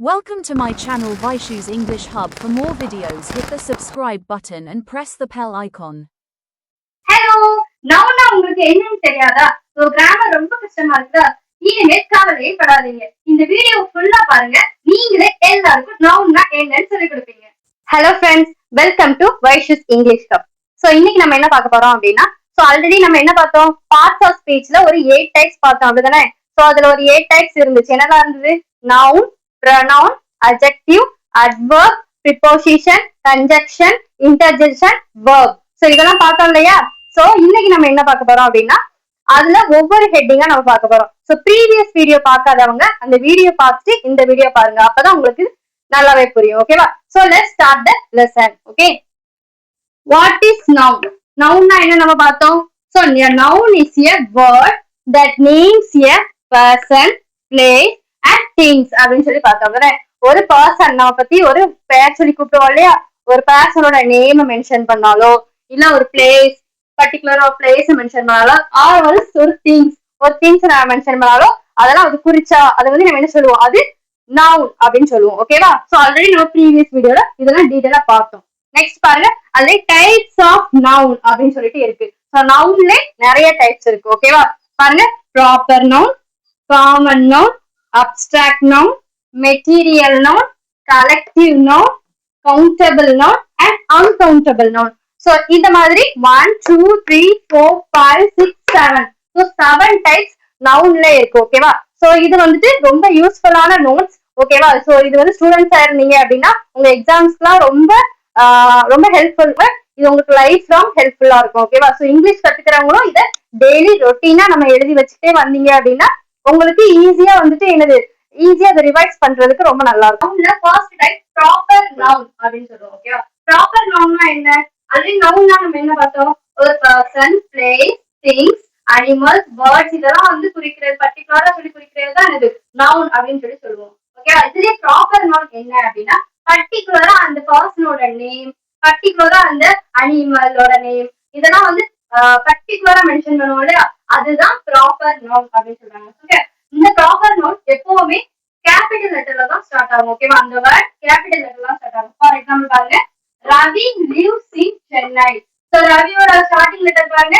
Welcome to my channel Vaishu's English Hub. For more videos, hit the subscribe button and press the bell icon. Hello, நான் உங்களுக்கு என்னன்னு தெரியாதா? Grammar ரொம்ப கஷ்டமா இருக்குதா? இனிமே கவலையே படாதீங்க. இந்த வீடியோ ஃபுல்லா பாருங்க. நீங்களே எல்லாருக்கும் நவுன்னா என்னன்னு சொல்லி கொடுப்பீங்க. Hello friends, welcome to Vaishu's English hub. இன்னைக்கு நம்ம என்ன பார்க்க போறோம் அப்படின்னா, ஆல்ரெடி நம்ம என்ன பார்த்தோம்? பார்ட்ஸ் ஆஃப் ஸ்பீச்ல ஒரு 8 டைப்ஸ் பார்த்தோம், அப்படிதானே? அதுல ஒரு 8 டைப்ஸ் இருந்துச்சு. என்னெல்லாம் இருந்தது? Noun, pronoun, adjective, adverb, preposition, conjunction, interjection, verb. இதெல்லாம் பார்த்தோம் இல்லையா? இன்னைக்கு நம்ம என்ன பார்க்க போறோம் அப்படின்னா, அதுல ஒவ்வொரு ஹெட்டிங்கா நம்ம பார்க்க போறோம். ப்ரீவியஸ் வீடியோ பார்க்காதவங்க அந்த வீடியோ பார்த்துட்டு இந்த வீடியோ பாருங்க. அப்பதான் உங்களுக்கு நல்லாவே புரியும். ஓகேவா? Let's start the lesson. Okay, what is noun? நவுன்னா என்ன நம்ம பார்த்தோம்? noun is a word that names a person, place and things அப்படின்னு சொல்லி பார்த்தோம். ஒரு பர்சன் நம்ம பத்தி ஒரு பேர் சொல்லி கூப்பிடுவோம் இல்லையா? ஒரு பர்சனோட நேம் மென்ஷன் பண்ணாலோ, இல்ல ஒரு பிளேஸ் பர்டிகுலரா ஒரு பிளேஸ் மென்ஷன் பண்ணாலோ, ஒரு திங்ஸ் நான் மென்ஷன் பண்ணாலோ, அதெல்லாம் அது குறிச்சா அதை வந்து நம்ம என்ன சொல்லுவோம்? அது நவுன் அப்படின்னு சொல்லுவோம். ஓகேவா? ஆல்ரெடி நம்ம ப்ரீவியஸ் வீடியோல இதெல்லாம் டீடைலா பார்த்தோம். நெக்ஸ்ட் பாருங்க, அதுல டைப்ஸ் ஆஃப் நவுன் அப்படின்னு சொல்லிட்டு இருக்கு. நவுன்ல நிறைய டைப்ஸ் இருக்கு. ஓகேவா? பாருங்க, proper noun, common noun, abstract noun, material noun, collective noun, countable noun and uncountable noun. இந்த மாதிரி 1 2 3 4 5 6 7 7 டைப்ஸ் நவுன்ல இருக்கு. ஓகேவா? இது வந்துட்டு ரொம்ப யூஸ்ஃபுல்லான நோட்ஸ். ஓகேவா? இது வந்து ஸ்டூடெண்ட்ஸா இருந்தீங்க அப்படின்னா உங்க எக்ஸாம்ஸ்க்குலாம் ரொம்ப ஹெல்ப்ஃபுல். இது உங்களுக்கு லைஃப் லாங் ஹெல்ப்ஃபுல்லா இருக்கும். ஓகேவா? இங்கிலீஷ் கத்துக்கிறவங்களும் இதை டெய்லி ரொட்டீனா நம்ம எழுதி வச்சுட்டே வந்தீங்க அப்படின்னா உங்களுக்கு ஈஸியா வந்துட்டு ஈஸியா அதை ரிவைஸ் பண்றதுக்கு ரொம்ப நல்லா இருக்கும். ஃபர்ஸ்ட் டைப் ப்ராப்பர் நவுன் அப்படின்னு சொல்லுவோம். ஓகேவா? ப்ராப்பர் நவுன்னா என்ன? ஆல்ரெடி நவுன்னா நம்ம என்ன பார்த்தோம்? ஒரு person, place, things, animals, birds இதெல்லாம் வந்து குறிக்கிறது, பர்டிகுலரா சொல்லி குறிக்கிறது தான் இது நவுன் அப்படின்னு சொல்லி சொல்லுவோம். ஓகே, இதுலயே ப்ராப்பர் நவுன் என்ன அப்படின்னா பர்டிகுலரா அந்த பர்சனோட நேம், பர்டிகுலரா அந்த அனிமலோட நேம், இதெல்லாம் வந்து பர்டிகுலரா மென்ஷன் பண்ணுவோம் இல்லையா? அதுதான் ப்ராப்பர் நவுன் அப்படின்னு சொல்றாங்க. ஓகே, இந்த ப்ராப்பர் நவுன் எப்பவுமே கேபிட்டல் லெட்டர்ல தான் ஸ்டார்ட் ஆகும். ஓகேவா? அந்த வேர்ட் கேபிட்டல் லெட்டர்ல தான் ஸ்டார்ட் ஆகும். ஃபார் எக்ஸாம்பிள் பாருங்க, ரவி lives in சென்னை. ரவியோட ஸ்டார்டிங் லெட்டர் பாருங்க,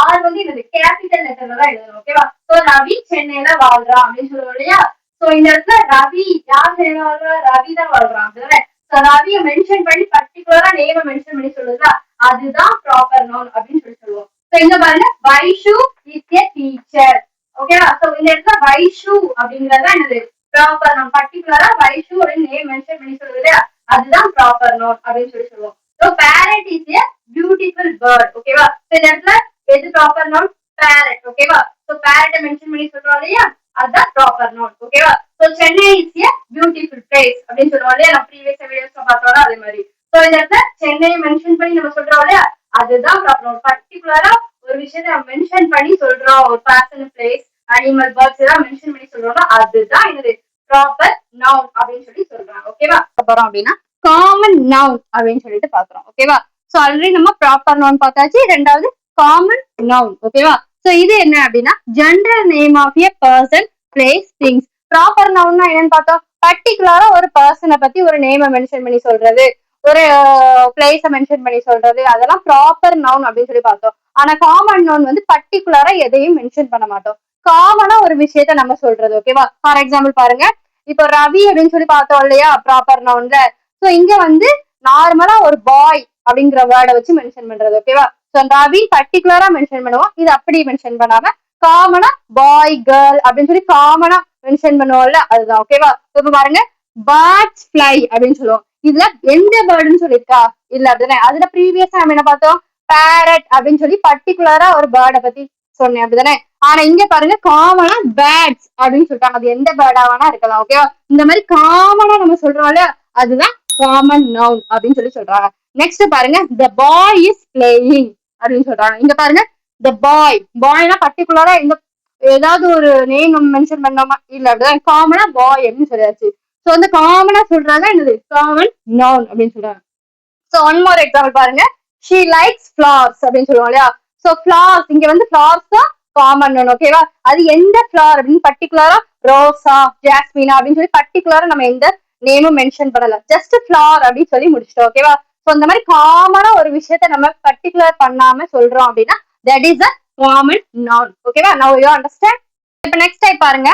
ஆர் வந்து இது கேபிட்டல் லெட்டர்ல தான் எழுதணும். ஓகேவா? ரவி சென்னையில வாழ்றான் அப்படின்னு சொல்லுவோம் இல்லையா? இந்த இடத்துல ரவி யார் சென்னையில வாழ்றா? ரவி தான் வாழ்றான். ரவியை மென்ஷன் பண்ணி பர்டிகுலரா நேம மென்ஷன் பண்ணி சொல்லுதா, அதுதான் ப்ராப்பர் நவுன் அப்படின்னு சொல்லி சொல்லுவோம். இங்க பாருங்க, வைஷு இஸ் எ டீச்சர். ஓகேவா? இந்த இடத்துல வைஷு அப்படிங்கறதா என்னது? Proper noun. பர்டிகுலரா வைஷு அப்படின்னு நேம் மென்ஷன் பண்ணி சொல்லுது இல்லையா? அதுதான் ப்ராப்பர் நவுன் அப்படின்னு சொல்லி சொல்லுவோம். parrot is a beautiful bird. ஓகேவா? இந்த இடத்துல எது ப்ராப்பர் நவுன்? parrot. ஓகேவா? parrot மென்ஷன் பண்ணி சொல்றோம் இல்லையா? அதுதான் ப்ராப்பர் நவுன். ஓகேவா? Chennai is a beautiful place அப்படின்னு சொல்றோம் இல்லையா? நம்ம ப்ரீவியஸ் வீடியோஸ்ல பார்த்தோம்னா அதே மாதிரி. இந்த இடத்துல சென்னையை மென்ஷன் பண்ணி நம்ம சொல்றோம் இல்லையா? அதுதான் ப்ராப்பர் நவுன். பர்டிகுலரா ஒரு விஷயத்தை மென்ஷன் பண்ணி சொல்றோம், ஒரு பர்சன், பிளேஸ், அனிமல், பேர்ட்ஸ் எல்லாம் மென்ஷன் பண்ணி சொல்றோம்னா அதுதான் என்னது? ப்ராப்பர் நவுன் அப்படின்னு சொல்லி சொல்றாங்க. ஓகேவா? அப்புறம் அப்படின்னா காமன் நவுன் அப்படின்னு சொல்லிட்டு பாக்குறோம். ஓகேவா? ஆல்ரெடி நம்ம ப்ராப்பர் நவுன் பார்த்தாச்சு. ரெண்டாவது காமன் நவுன். ஓகேவா? இது என்ன அப்படின்னா general name of a person, place, things. Proper நவுன்னா என்னன்னு பார்த்தோம்? பர்டிகுலரா ஒரு பர்சனை பத்தி ஒரு நேமை மென்ஷன் பண்ணி சொல்றது, ஒரு பிளேஸ மென்ஷன் பண்ணி சொல்றது, அதெல்லாம் ப்ராப்பர் நவுன் அப்படின்னு சொல்லி பார்த்தோம். ஆனா காமன் நவுன் வந்து பர்டிகுலரா எதையும் மென்ஷன் பண்ண மாட்டோம், காமனா ஒரு விஷயத்த நம்ம சொல்றது. ஓகேவா? ஃபார் எக்ஸாம்பிள் பாருங்க, இப்போ ரவி அப்படின்னு சொல்லி பார்த்தோம் இல்லையா ப்ராப்பர் நவுன்ல. இங்க வந்து நார்மலா ஒரு பாய் அப்படிங்கிற வேர்டை வச்சு மென்ஷன் பண்றது. ஓகேவா? ரவி பர்டிகுலரா மென்ஷன் பண்ணுவோம், இது அப்படி மென்ஷன் பண்ணாம காமனா பாய், கேர்ள் அப்படின்னு சொல்லி காமனா மென்ஷன் பண்ணுவோம்ல, அதுதான். ஓகேவா? இப்ப பாருங்க, பேர்ட்ஸ் ஃபிளை அப்படின்னு சொல்லுவோம். இதுல எந்த பேர்டுன்னு சொல்லியிருக்கா? இல்ல அப்படிதானே? அதுல ப்ரீவியஸா நம்ம என்ன பார்த்தோம்? பேரட் அப்படின்னு சொல்லி பர்டிகுலரா ஒரு பேர்டை பத்தி சொன்னேன், அப்படிதானே? ஆனா இங்க பாருங்க, காமனா பேர்ட்ஸ் அப்படின்னு சொல்லிட்டாங்க. அது எந்த பேர்டா வேணா இருக்கலாம். ஓகேவா? இந்த மாதிரி காமனா நம்ம சொல்றோம் இல்லையா, அதுதான் காமன் நவுன் அப்படின்னு சொல்லி சொல்றாங்க. நெக்ஸ்ட் பாருங்க, the boy is playing அப்படின்னு சொல்றாங்க. இங்க பாருங்க, the boy, பாய்னா பர்டிகுலரா இந்த ஏதாவது ஒரு நேம் நம்ம மென்ஷன் பண்ணோமா? இல்ல, அப்படிதான் காமனா பாய் அப்படின்னு சொல்லியாச்சு. அந்த காமனா சொல்றாங்க என்னது? காமன் நவுன் அப்படின்னு சொல்றாங்க. ஒன் மோர் எக்ஸாம்பிள் பாருங்க, she likes flowers அப்படின்னு சொல்லுவோம் இல்லையா? flowers, இங்க வந்து flowers தான் காமன் நவுன். ஓகேவா? அது எந்த ஃபிளவர் அப்படின்னு பர்டிகுலரா ரோசா, ஜாஸ்மினா அப்படின்னு சொல்லி பர்டிகுலரா நம்ம எந்த நேமும் மென்ஷன் பண்ணல. ஜஸ்ட் ஃபிளவர் அப்படின்னு சொல்லி முடிச்சிட்டோம். ஓகேவா? சோ இந்த மாதிரி காமனா ஒரு விஷயத்த நம்ம பர்டிகுலர் பண்ணாம சொல்றோம் அப்படின்னா that is a common noun. ஓகேவா? Now you understand. இப்ப நெக்ஸ்ட் டைப் பாருங்க,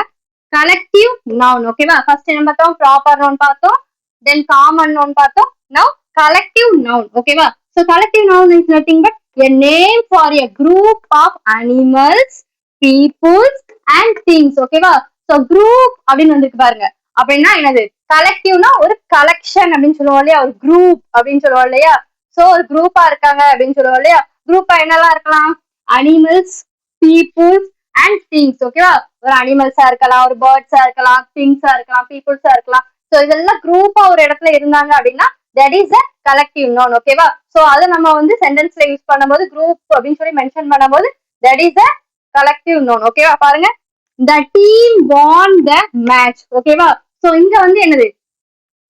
கலெக்டிவ் நவுன். ஓகேவா? ஃபர்ஸ்ட் என்ன பார்த்தோம்? ப்ராப்பர் நவுன் பார்த்தோம், தென் காமன் நவுன் பார்த்தோம். Now collective noun. ஓகேவா? so collective noun is nothing but a name for a group of animals, peoples and things. ஓகேவா? so group அப்படின்னு வந்துருக்கு பாருங்க. அப்படின்னா என்னது? கலெக்டிவ்னா ஒரு கலெக்ஷன் அப்படின்னு சொல்லுவோம் இல்லையா, ஒரு குரூப் அப்படின்னு சொல்லுவோம் இல்லையா. சோ ஒரு குரூப்பா இருக்காங்க அப்படின்னு சொல்லுவோம் இல்லையா. குரூப்பா என்னெல்லாம் இருக்கலாம்? Animals, peoples and things. ஓகேவா? ஒரு அனிமல்ஸா இருக்கலாம், ஒரு பேர்ட்ஸா இருக்கலாம், திங்ஸா இருக்கலாம், பீப்புள்ஸா இருக்கலாம். சோ இதெல்லாம் குரூப்பா ஒரு இடத்துல இருந்தாங்க அப்படின்னா that is a collective noun. ஓகேவா? சோ அதை நம்ம வந்து சென்டென்ஸ்ல யூஸ் பண்ணும்போது குரூப் அப்படின்னு சொல்லி மென்ஷன் பண்ணும்போது that is a collective noun. ஓகேவா? பாருங்க, the team won the match. ஓகேவா? சோ இங்க வந்து என்னது?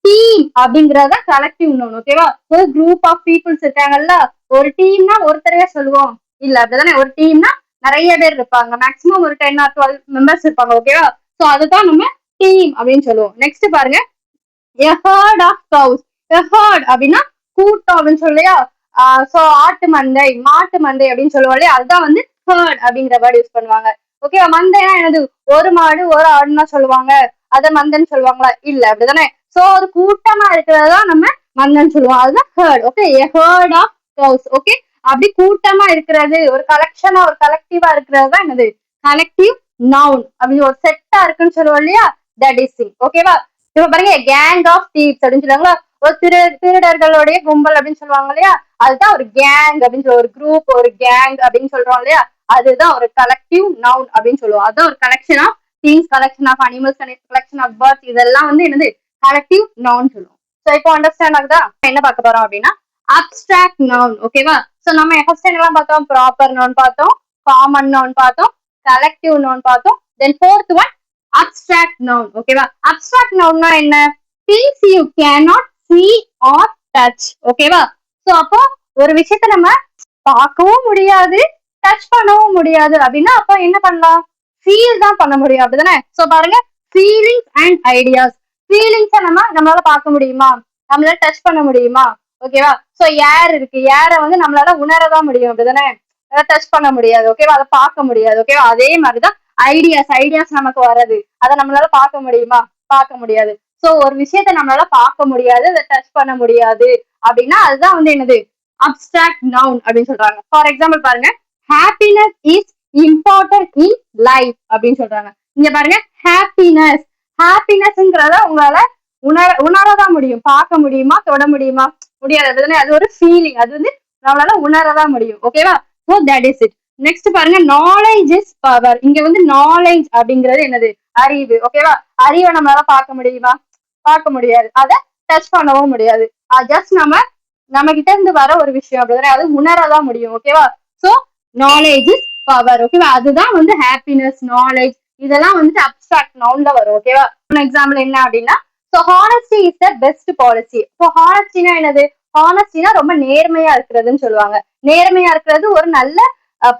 டீம் அப்படிங்கறத கலெக்டிவ் நோன். ஓகேவா? ஒரு குரூப் ஆஃப் பீப்புள்ஸ் இருக்காங்கல்ல. ஒரு டீம்னா ஒருத்தரையே சொல்லுவோம் இல்ல, அப்படிதானே? ஒரு டீம்னா நிறைய பேர் இருப்பாங்க, மேக்ஸிமம் ஒரு 10 or 12 மெம்பர்ஸ் இருப்பாங்க. ஓகேவா? சோ அதுதான் நம்ம டீம் அப்படின்னு சொல்லுவோம். நெக்ஸ்ட் பாருங்க, a herd of cows. a herd அப்படின்னா கூட்டம் அப்படின்னு சொல்லியா. சோ ஆட்டு மந்தை, மாட்டு மந்தை அப்படின்னு சொல்லுவோம் இல்லையா, அதுதான் வந்து herd அப்படிங்கிற வேர்டு யூஸ் பண்ணுவாங்க. ஓகேவா? மந்தைனா என்னது? ஒரு மாடு ஒரு ஆடுன்னா சொல்லுவாங்க, அத மந்தன்னு சொல்லுவாங்களா? இல்ல, அப்படிதானே? சோ ஒரு கூட்டமா இருக்கிறதா நம்ம மந்தன்னு சொல்லுவோம், அதுதான் herd. Okay, a herd of cows. Okay, அப்படி கூட்டமா இருக்கிறது, ஒரு கலெக்ஷனா ஒரு கலெக்டிவா இருக்கிறது தான் என்னது? Collective noun. அப்படி ஒரு செட்டா இருக்குன்னு சொல்லுவோம் இல்லையா, தட் இஸ் இட். ஓகேவா? இப்ப பாருங்க, கேங் ஆஃப் தீவ்ஸ் அப்படின்னு சொல்லுவாங்களா, ஒரு திருடர்களுடைய கும்பல் அப்படின்னு சொல்லுவாங்க இல்லையா, அதுதான் ஒரு கேங் அப்படின்னு சொல்லுவோம். ஒரு குரூப், ஒரு கேங் அப்படின்னு சொல்றோம் இல்லையா, அதுதான் ஒரு கலெக்டிவ் நவுன் அப்படின்னு சொல்லுவோம். அதுதான் ஒரு collection of things, collection of animals, collection of birds, இதெல்லாம் வந்து என்னது? கலெக்டிவ் நவுன் சொல்லுவோம். சோ இப்போ அண்டர்ஸ்டாண்ட் ஆகுதா? என்ன பார்க்க போறோம் அப்படின்னா அப்ஸ்ட்ராக்ட் நவுன். ஓகேவா? சோ நம்ம ஃபர்ஸ்ட் என்னெல்லாம் பார்த்தோம்? ப்ராப்பர் நவுன் பார்த்தோம், காமன் நவுன் பார்த்தோம், கலெக்டிவ் நவுன் பார்த்தோம், then fourth one abstract noun. ஓகேவா? abstract nounனா என்ன? things you cannot see or touch. ஓகேவா? சோ அப்போ ஒரு விஷயத்தை நம்ம பார்க்கவும் முடியாது, டச் பண்ணவும் முடியாது அப்படின்னா அப்போ என்ன பண்ணலாம்? ஃபீல் தான் பண்ண முடியும், அப்படிதானே? சோ பாருங்க, ஃபீலிங்ஸ் அண்ட் ஐடியாஸ். ஃபீலிங்ஸை நம்மளால பார்க்க முடியுமா? நம்மளால டச் பண்ண முடியுமா? ஓகேவா? சோ ஏர் இருக்கு, ஏரை வந்து நம்மளால உணரதான் முடியும், அப்படிதானே? அதை டச் பண்ண முடியாது. ஓகேவா? அதை பார்க்க முடியாது. ஓகேவா? அதே மாதிரிதான் ஐடியாஸ் நமக்கு வர்றது, அதை நம்மளால பார்க்க முடியுமா? பார்க்க முடியாது. சோ ஒரு விஷயத்த நம்மளால பார்க்க முடியாது, அதை டச் பண்ண முடியாது அப்படின்னா அதுதான் வந்து என்னது? அப்ஸ்ட்ராக்ட் நவுன் அப்படின்னு சொல்றாங்க. ஃபார் எக்ஸாம்பிள் பாருங்க, happiness is important in life அப்படின்னு சொல்றாங்க. இங்க பாருங்க, ஹாப்பினஸ்ங்கிறத உங்களால உணரதான் முடியும், பார்க்க முடியுமா? தொட முடியுமா? முடியாது, அதுதானே? அது ஒரு ஃபீலிங், அது வந்து நம்மளால உணரதான் முடியும். ஓகேவா? So that is it. Next பாருங்க, நாலேஜ் இஸ் பவர். இங்க வந்து நாலேஜ் அப்படிங்கிறது என்னது? அறிவு. ஓகேவா? அறிவை நம்மளால பார்க்க முடியுமா? பார்க்க முடியாது, அதை டச் பண்ணவும் முடியாது. ஜஸ்ட் நம்ம கிட்ட இருந்து வர ஒரு விஷயம், அப்படிதானே? அது உணரதான் முடியும். ஓகேவா? So knowledge is power. ஓகேவா? அதுதான் வந்து ஹாப்பினஸ், நாலேஜ், இதெல்லாம் வந்து அப்ஸ்ட்ராக்ட் நவுன்ல வரும். ஓகேவா? எக்ஸாம்பிள் என்ன அப்படின்னா, so honesty is the best policy. So ஹானஸ்டினா என்னது? ஹானஸ்டினா ரொம்ப நேர்மையா இருக்கிறதுன்னு சொல்லுவாங்க. நேர்மையா இருக்கிறது ஒரு நல்ல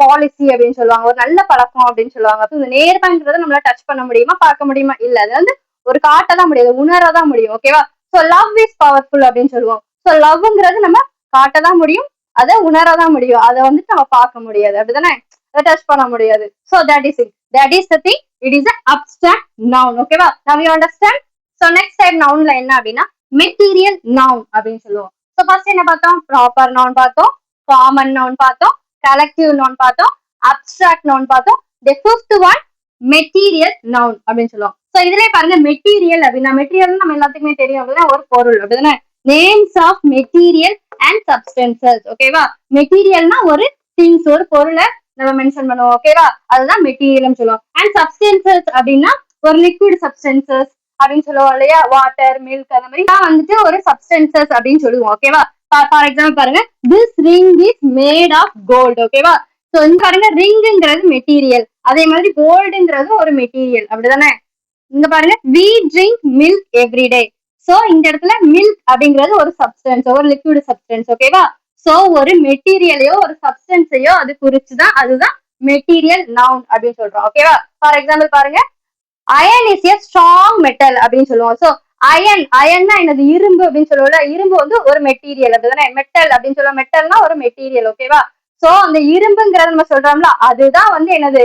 பாலிசி அப்படின்னு சொல்லுவாங்க, ஒரு நல்ல பழக்கம் அப்படின்னு சொல்லுவாங்க. இந்த நேர்மைங்கிறத நம்மளால டச் பண்ண முடியுமா? பார்க்க முடியுமா? இல்ல, அது வந்து ஒரு காட்டதான் முடியாது, உணரதான் முடியும். ஓகேவா? சோ லவ் இஸ் பவர்ஃபுல் அப்படின்னு சொல்லுவோம். சோ லவ்ங்கிறது நம்ம காட்டதான் முடியும், அதை உணரதான் முடியும், அதை வந்துட்டு நம்ம பார்க்க முடியாது, அப்படிதானே? அதை டச் பண்ண முடியாது. So that is it. That is the thing. It is abstract noun. ஓகேவா? Now you understand. So next type நவுன்ல என்ன அப்படின்னா மெட்டீரியல் நவுன் அப்படின்னு சொல்லுவோம். சோ ஃபர்ஸ்ட் என்ன பார்த்தோம்? ப்ராப்பர் நவுன் பார்த்தோம், காமன் நவுன் பார்த்தோம், கலெக்டிவ் நவுன் பார்த்தோம், அப்ஸ்ட்ராக்ட் நவுன் பார்த்தோம். The fifth one material noun அப்படின்னு சொல்லுவோம். சோ இதுலயே பாருங்க, மெட்டீரியல் அப்படின்னா, மெட்டீரியல் நம்ம எல்லாத்துக்குமே தெரியும் அப்படின்னா ஒரு பொருள், அப்படிதானே? Names of material and substances. ஓகேவா? மெட்டீரியல்னா ஒரு திங்ஸ், ஒரு பொருளை நம்ம மென்ஷன் பண்ணுவோம். ஓகேவா? அதுதான் மெட்டீரியல் சொல்லுவோம். அண்ட் சப்ஸ்டன்சஸ் அப்படின்னா ஒரு லிக்விட் சப்ஸ்டன்சஸ் அப்படின்னு சொல்லுவோம் இல்லையா, வாட்டர், மில்க், அந்த மாதிரி வந்துட்டு ஒரு சப்ஸ்டன்சஸ் அப்படின்னு சொல்லுவோம். ஓகேவா? ஃபார் எக்ஸாம்பிள் பாருங்க, this ring is made of gold. ஓகேவா? சோ இங்க பாருங்க, ரிங்ங்கிறது மெட்டீரியல், அதே மாதிரி கோல்டுங்கிறது ஒரு மெட்டீரியல், அப்படிதானே? இங்க பாருங்க, we drink milk every day. So இந்த இடத்துல மில்க் அப்படிங்கிறது ஒரு சப்ஸ்டன்ஸ், ஒரு லிக்விட் சப்ஸ்டன்ஸ். ஓகேவா? சோ ஒரு மெட்டீரியலையோ ஒரு சப்ஸ்டன்ஸையோ அது குறிச்சுதான், அதுதான் மெட்டீரியல் நவுன் அப்படின்னு சொல்றோம். ஓகேவா? ஃபார் எக்ஸாம்பிள் பாருங்க, iron is a strong metal அப்படின்னு சொல்லுவோம். சோ அயன்னா என்னது, இரும்பு அப்படின்னு சொல்லுவோம்ல. இரும்பு வந்து ஒரு மெட்டீரியல் அப்படிதானே, மெட்டல் அப்படின்னு சொல்லுவோம். மெட்டல்னா ஒரு மெட்டீரியல், ஓகேவா. சோ அந்த இரும்புங்கிறத நம்ம சொல்றோம்ல, அதுதான் வந்து என்னது,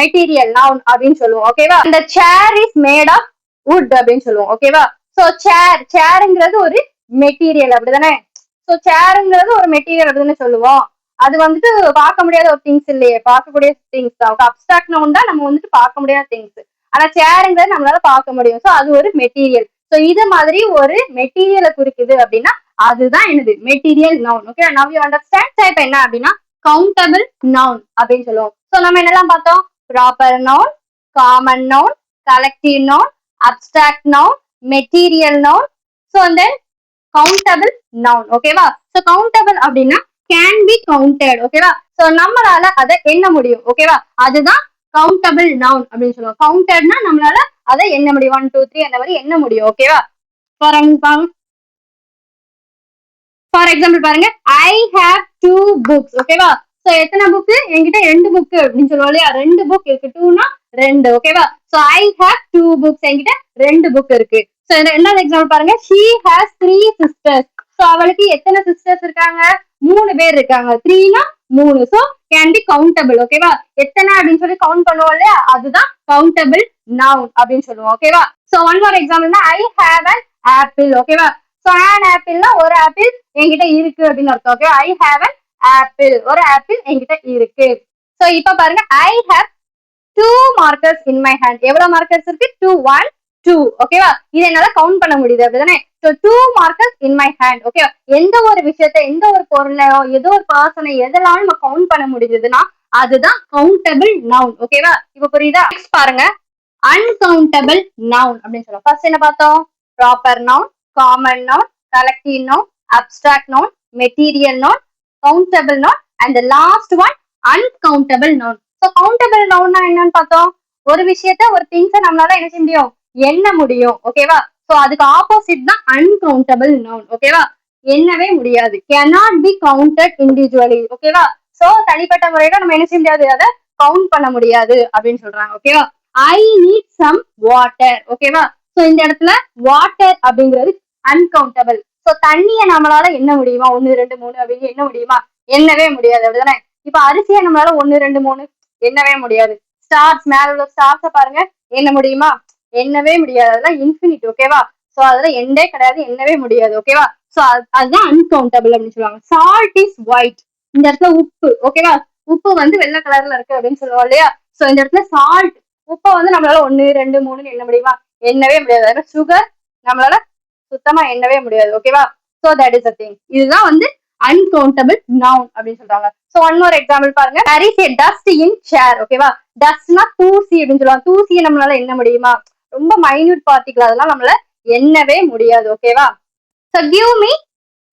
மெட்டீரியல் நவுன் அப்படின்னு சொல்லுவோம், ஓகேவா. அந்த chair is made of wood அப்படின்னு சொல்லுவோம், ஓகேவா. சோ சேருங்கிறது ஒரு மெட்டீரியல் அப்படிதானே. சோ சேருங்கிறது ஒரு மெட்டீரியல் அப்படின்னு சொல்லுவோம். அது வந்துட்டு பார்க்க முடியாத ஒரு திங்ஸ் இல்லையே, பார்க்கக்கூடிய திங்ஸ் தான். அப்டிராக்ட் நவுன் தான் நம்ம வந்துட்டு பார்க்க முடியாத திங்ஸ். ஆனா சேருங்கிறது நம்மளால பார்க்க முடியும். சோ அது ஒரு மெட்டீரியல். சோ இது மாதிரி ஒரு மெட்டீரியலை குறிக்குது அப்படின்னா அதுதான் என்னது, material noun. Okay, now you understand. Type என்ன அப்படின்னா கவுண்டபிள் நவுன் அப்படின்னு சொல்லுவோம். சோ நம்ம என்னெல்லாம் பார்த்தோம், proper noun, common noun, collective noun, abstract noun, material noun, so தென் கவுண்டபிள் நவுன், ஓகேவா. சோ கவுண்டபிள் அப்படின்னா கேன் பி கவுண்டட், ஓகேவா. சோ நம்மளால அதை எண்ண முடியும், ஓகேவா. அதுதான் கவுண்டபிள் நவுன் அப்படின்னு சொல்லுவோம். கவுண்டட்னா நம்மளால அதை எண்ண முடியும், 1 2 3 அந்த மாதிரி எண்ண முடியும், ஓகேவா. ஃபார் எக்ஸாம்பிள் பாருங்க, ஐ ஹேவ் 2 books, ஓகேவா. சோ எத்தனை புக், என்கிட்ட 2 புக் அப்படின்னு சொல்லுவோம் இல்லையா. 2 புக் இருக்கு, 2னா 2, ஓகேவா. சோ ஐ ஹேவ் 2 books, என்கிட்ட 2 புக் இருக்கு. சோ ரெண்டாவது எக்ஸாம்பிள் பாருங்க, she has 3 sisters. சோ அவளுக்கு எத்தனை சிஸ்டர்ஸ் இருக்காங்க, 3 பேர் இருக்காங்க. 3னா 3, சோ கேன் பி கவுண்டபிள், ஓகேவா. எத்தனை அப்படின்னு சொல்லி கவுண்ட் பண்ணுவோம் இல்லையா, அதுதான் கவுண்டபிள் நவுன் அப்படின்னு சொல்லுவோம், ஓகேவா. சோ ஒன் மோர் எக்ஸாம்பிள்னா ஐ ஹேவ் அன் ஆப்பிள், ஓகேவா. சோ an ஆப்பிள்னா ஒரு ஆப்பிள் என்கிட்ட இருக்கு அப்படின்னு அர்த்தம், okay. I have an apple, ஒரு ஆப்பிள் என்கிட்ட இருக்கு. சோ இப்ப பாருங்க, I have 2 markers in my hand. எவ்வளவு மார்க்கர்ஸ் இருக்கு, 2 1 2, ஓகேவா. இதை என்னால கவுண்ட் பண்ண முடியுது அப்படிதானே. So 2 markers in my hand, ஓகேவா. எந்த ஒரு விஷயத்த, எந்த ஒரு பொருளையோ, ஏதோ ஒரு பர்சனை எதெல்லாம் நம்ம கவுண்ட் பண்ண முடியுதுன்னா அதுதான் கவுண்டபிள் நவுன், ஓகேவா. இப்ப புரியுதா. நெக்ஸ்ட் பாருங்க, அன்கவுண்டபிள் நவுன் அப்படின்னு சொல்லுவோம். ஃபர்ஸ்ட் என்ன பார்த்தோம், proper noun, common noun, collective noun, abstract noun, material noun, countable noun, and last one uncountable noun. So countable நவுன்னா என்னன்னு பார்த்தோம், ஒரு விஷயத்த, ஒரு திங்ஸை நம்மளால என்ன செய்ய முடியும், எண்ண முடியும், ஓகேவா. சோ அதுக்கு ஆப்போசிட் தான் அன்கவுண்டபிள் நவுன், ஓகேவா. எண்ணவே முடியாது, கேனாட் பி கவுண்டட் இண்டிவிஜுவலி, ஓகேவா. சோ தனிப்பட்ட முறையில நம்ம என்ன செய்ய முடியாது, அதை கவுண்ட் பண்ண முடியாது அப்படின்னு சொல்றாங்க, ஓகேவா. ஐ நீட் சம் வாட்டர், ஓகேவா. சோ இந்த இடத்துல வாட்டர் அப்படிங்கிறது அன்கவுண்டபிள். சோ தண்ணியை நம்மளால என்ன முடியுமா, 1 2 3 அப்படின்னு என்ன முடியுமா, எண்ணவே முடியாது அப்படிதானே. இப்ப அரிசியை நம்மளால 1 2 3 எண்ணவே முடியாது. ஸ்டார்ஸ், மேல உள்ள ஸ்டார்ஸை பாருங்க, எண்ண முடியுமா, எண்ணவே முடியாது. அதெல்லாம் இன்ஃபினிட், ஓகேவா. சோ அதுல எண்டே கிடையாது, எண்ணவே முடியாது, ஓகேவா. சோ அதுதான் அன்கவுண்டபிள் அப்படின்னு சொல்லுவாங்க. சால்ட் இஸ் ஒயிட், இந்த இடத்துல உப்பு, ஓகேவா. உப்பு வந்து வெள்ளை கலர்ல இருக்கு அப்படின்னு சொல்லுவோம் இல்லையா. சோ இந்த இடத்துல சால்ட், உப்பை வந்து நம்மளால 1 2 3 எண்ண முடியுமா, எண்ணவே முடியாது. அதனால சுகர் நம்மளால சுத்தமா எண்ணவே முடியாது, ஓகேவா. So that is a thing. இதுதான் வந்து அன்கவுண்டபிள் நவுன் அப்படின்னு சொல்றாங்க. சோ ஒன் மோர் எக்ஸாம்பிள் பாருங்க, there is a dust in chair, ஓகேவா. டஸ்ட்னா தூசி அப்படின்னு சொல்லுவாங்க. தூசியை நம்மளால எண்ண முடியுமா, ரொம்ப மைன்யூட் பார்ட்டிகல், அதெல்லாம் நம்மளால எண்ணவே முடியாது, ஓகேவா. So give me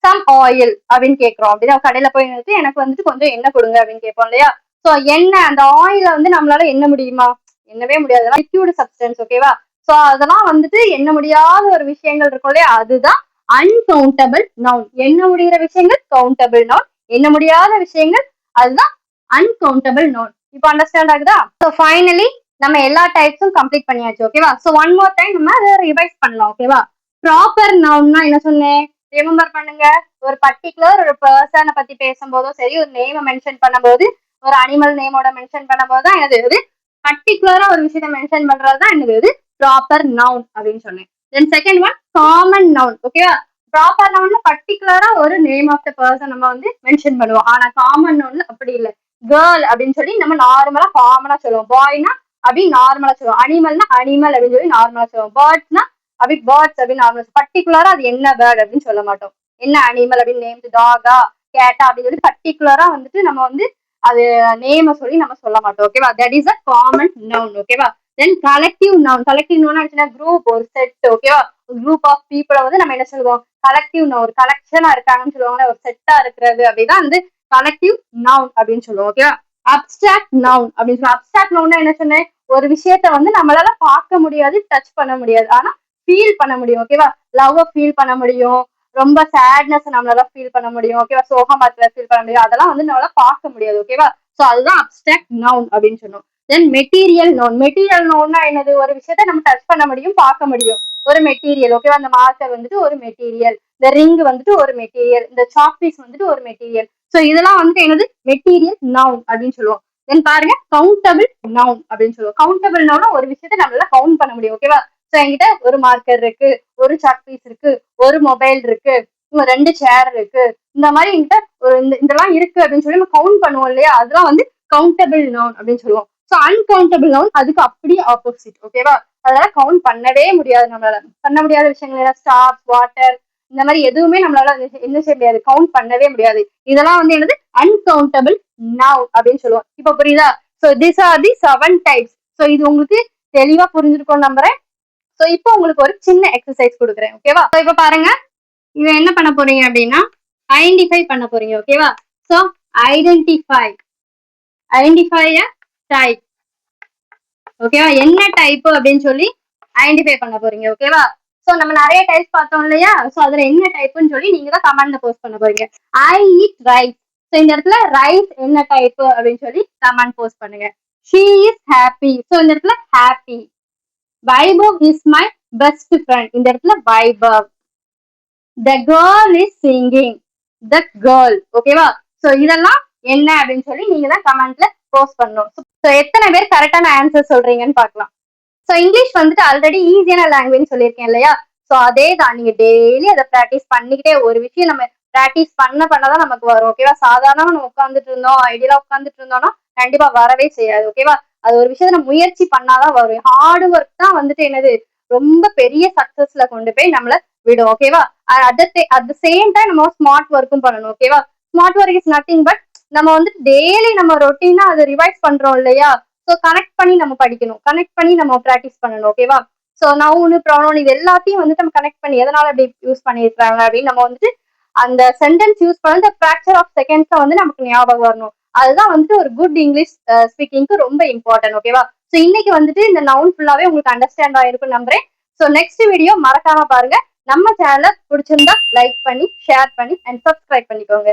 some oil அப்படின்னு கேட்கிறோம் அப்படின்னா, கடையில போய் நிறுத்தி எனக்கு வந்துட்டு கொஞ்சம் எண்ணெய் கொடுங்க அப்படின்னு கேட்போம் இல்லையா. சோ எண்ணெய், அந்த ஆயில வந்து நம்மளால எண்ண முடியுமா, எண்ணவே முடியாது. லிக்விட் சப்ஸ்டன்ஸ், ஓகேவா. சோ அதெல்லாம் வந்துட்டு எண்ண முடியாத ஒரு விஷயங்கள் இருக்கும் இல்லையா, அதுதான் அன்கவுண்டபிள் நவுன். எண்ண முடிகிற விஷயங்கள் கவுண்டபிள் நவுன், எண்ண முடியாத விஷயங்கள் அதுதான் அன்கவுண்டபிள் நவுன். இப்போ அண்டர்ஸ்டாண்ட் ஆகுதா. சோ ஃபைனலி நம்ம எல்லா டைப்ஸும் கம்ப்ளீட் பண்ணியாச்சு, ஓகேவா. சோ ஒன் மோர் டைம் நம்ம அதை ரிவைஸ் பண்ணலாம், ஓகேவா. ப்ராப்பர் நவுன்னா என்ன சொன்னேன், ரிமெம்பர் பண்ணுங்க. ஒரு பர்டிகுலர் ஒரு பர்சனை பத்தி பேசும்போதும் சரி, ஒரு நேமை மென்ஷன் பண்ணும்போது, ஒரு அனிமல் நேமோட மென்ஷன் பண்ணும்போது தான் என்னது பர்டிகுலரா ஒரு விஷயத்த மென்ஷன் பண்றதுதான் என்னது ப்ராப்பர் நவுன் அப்படின்னு சொன்னேன். Then second one common noun, ஓகேவா. ப்ராப்பர் நவுன்ல பர்டிகுலரா ஒரு நேம் ஆஃப் த பர்சன் நம்ம வந்து மென்ஷன் பண்ணுவோம். ஆனா காமன் நவுன்ல அப்படி இல்லை. கேர்ள் அப்படின்னு சொல்லி நம்ம நார்மலா காமனா சொல்லுவோம். பாய்னா அப்படி நார்மலா சொல்லுவோம். அனிமல்னா அனிமல் அப்படின்னு சொல்லி நார்மலா சொல்லுவோம். பேர்ட்ஸ்னா அப்படி பேர்ட்ஸ் அப்படின்னு நார்மலா, பர்டிகுலரா அது என்ன பேர்ட் அப்படின்னு சொல்ல மாட்டோம். என்ன அனிமல் அப்படின்னு நேம், டாகா கேட்டா அப்படின்னு சொல்லி பர்டிகுலரா வந்துட்டு நம்ம வந்து அது நேம சொல்லி நம்ம சொல்ல மாட்டோம், ஓகேவா. That is a common noun, ஓகேவா. தென் கலெக்டிவ் நவுன். கலெக்டிவ் நவுன் ஆச்சுன்னா குரூப், ஒரு செட், ஓகேவா. குரூப் ஆஃப் பீப்புளை வந்து நம்ம என்ன சொல்லுவோம், கலெக்டிவ் நவுன். ஒரு கலெக்ஷனா இருக்காங்கன்னு சொல்லுவாங்க, ஒரு செட்டா இருக்கிறது அப்படிதான் வந்து கலெக்டிவ் நவுன் அப்படின்னு சொல்லுவோம், ஓகேவா. அப்டிராக்ட் நவுன் அப்படின்னு சொல்லுவோம். அப்டிராக்ட் நவுன்னா என்ன சொன்னேன், ஒரு விஷயத்த வந்து நம்மளால பார்க்க முடியாது, டச் பண்ண முடியாது, ஆனா ஃபீல் பண்ண முடியும், ஓகேவா. லவ் ஃபீல் பண்ண முடியும், ரொம்ப சேட்னஸ் நம்மளால ஃபீல் பண்ண முடியும், ஓகேவா. சோகமா ஃபீல் பண்ண முடியும், அதெல்லாம் வந்து நம்மளால பார்க்க முடியாது, ஓகேவா. சோ அதுதான் அப்டிராக்ட் நவுன் அப்படின்னு சொன்னோம். தென் மெட்டீரியல் நோன். மெட்டீரியல் நோன்னா என்னது? ஒரு விஷயத்த நம்ம டச் பண்ண முடியும், பார்க்க முடியும். ஒரு மெட்டீரியல். ஓகேவா? அந்த மார்க்கர் வந்துட்டு ஒரு மெட்டீரியல், இந்த ரிங் வந்துட்டு ஒரு மெட்டீரியல், இந்த சாக் பீஸ் வந்துட்டு ஒரு மெட்டீரியல். ஸோ இதெல்லாம் வந்துட்டு என்னது? மெட்டீரியல் நவுன் அப்படின்னு சொல்லுவோம். தென் பாருங்க, கவுண்டபிள் நவுன் அப்படின்னு சொல்லுவோம். கவுண்டபிள் நவுனா ஒரு விஷயத்த நம்மளால கவுண்ட் பண்ண முடியும். ஓகேவா? ஸோ என்கிட்ட ஒரு மார்க்கர் இருக்கு, ஒரு சாக் பீஸ் இருக்கு, ஒரு மொபைல் இருக்கு, 2 சேர் இருக்கு, இந்த மாதிரி என்கிட்ட ஒரு இதெல்லாம் இருக்கு அப்படின்னு சொல்லி நம்ம கவுண்ட் பண்ணுவோம் இல்லையா? அதெல்லாம் வந்து கவுண்டபிள் நவுன் அப்படின்னு சொல்லுவோம். ஸோ அன்கவுண்டபிள் நவுன் அதுக்கு அப்படியே ஆப்போசிட். ஓகேவா? அதெல்லாம் கவுண்ட் பண்ணவே முடியாது. நம்மளால பண்ண முடியாத விஷயங்கள் ஸ்டார், வாட்டர், இந்த மாதிரி எதுவுமே நம்மளால என்ன செய்ய முடியாது, கவுண்ட் பண்ணவே முடியாது. இதெல்லாம் வந்து என்னது? அன்கவுண்டபிள் நவுன் அப்படின்னு சொல்லுவோம். இப்ப புரியுதா? So this are the 7 types. So இது உங்களுக்கு தெளிவா புரிஞ்சிருக்கும் நம்புறேன். ஸோ இப்போ உங்களுக்கு ஒரு சின்ன எக்ஸசைஸ் கொடுக்குறேன். ஓகேவா? ஸோ இப்போ பாருங்க, இதை என்ன பண்ண போறீங்க அப்படின்னா ஐடென்டிஃபை பண்ண போறீங்க. ஓகேவா? So identify type. ஓகேவா? என்ன டைப் அப்படின்னு சொல்லி ஐடென்டிஃபை பண்ண போறீங்க. ஓகேவா? சோ நம்ம நிறைய டைப்ஸ் பார்த்தோம் இல்லையா? சோ அதுல என்ன டைப்னு சொல்லி நீங்க தான் கமெண்ட்ல போஸ்ட் பண்ண போறீங்க. I eat rice. சோ இந்த இடத்துல ரைஸ் என்ன டைப் அப்படின்னு சொல்லி கமெண்ட் போஸ்ட் பண்ணுங்க. She is happy. சோ இந்த இடத்துல happy. Vaibhav is my best friend. இந்த இடத்துல Vaibhav. The girl is singing. The girl. ஓகேவா? சோ இதெல்லாம் என்ன அப்படின்னு சொல்லி நீங்க தான் கமெண்ட்ல போஸ்ட் பண்ணணும். சோ எத்தனை பேர் கரெக்டான ஆன்சர் சொல்றீங்கன்னு பார்க்கலாம். ஸோ இங்கிலீஷ் வந்துட்டு ஆல்ரெடி ஈஸியான லாங்குவேஜ் சொல்லியிருக்கேன் இல்லையா? ஸோ அதே தான், நீங்க டெய்லி அதை ப்ராக்டிஸ் பண்ணிக்கிட்டே ஒரு விஷயம் நம்ம ப்ராக்டிஸ் பண்ணதான் நமக்கு வரும். ஓகேவா? சாதாரணமா நம்ம உட்காந்துட்டு இருந்தோம், ஐடியா உட்காந்துட்டு இருந்தோம்னா கண்டிப்பா வரவே செய்யாது. ஓகேவா? அது ஒரு விஷயத்த நம்ம முயற்சி பண்ணாதான் வரும். ஹார்ட் ஒர்க் தான் வந்துட்டு என்னது ரொம்ப பெரிய சக்சஸ்ல கொண்டு போய் நம்மள விடும். ஓகேவா? அட் த சேம் டைம் நம்ம ஸ்மார்ட் ஒர்க்கும் பண்ணணும். ஓகேவா? Smart work is nothing but நம்ம வந்து டெய்லி நம்ம ரொட்டீனா அதை ரிவைஸ் பண்றோம் இல்லையா? ஸோ கனெக்ட் பண்ணி நம்ம படிக்கணும், கனெக்ட் பண்ணி நம்ம ப்ராக்டிஸ் பண்ணணும். ஓகேவா? ஸோ நவுனு ப்ரொனவுன் இது எல்லாத்தையும் வந்துட்டு நம்ம கனெக்ட் பண்ணி எதனால அப்படி யூஸ் பண்ணியிருக்காங்க அப்படின்னு நம்ம வந்துட்டு அந்த சென்டென்ஸ் யூஸ் பண்ண ஃபிராக்சர் ஆஃப் செகண்ட்ஸ் வந்து நமக்கு ஞாபகம் வரணும். அதுதான் வந்துட்டு ஒரு குட் இங்கிலீஷ் ஸ்பீக்கிங்க்கு ரொம்ப இம்பார்ட்டன்ட். ஓகேவா? ஸோ இன்னைக்கு வந்துட்டு இந்த நவுன் ஃபுல்லாவே உங்களுக்கு அண்டர்ஸ்டாண்ட் ஆயிருக்கும் நம்புறேன். ஸோ நெக்ஸ்ட் வீடியோ மறக்காம பாருங்க. நம்ம சேனலை பிடிச்சிருந்தா லைக் பண்ணி, ஷேர் பண்ணி அண்ட் சப்ஸ்கிரைப் பண்ணிக்கோங்க.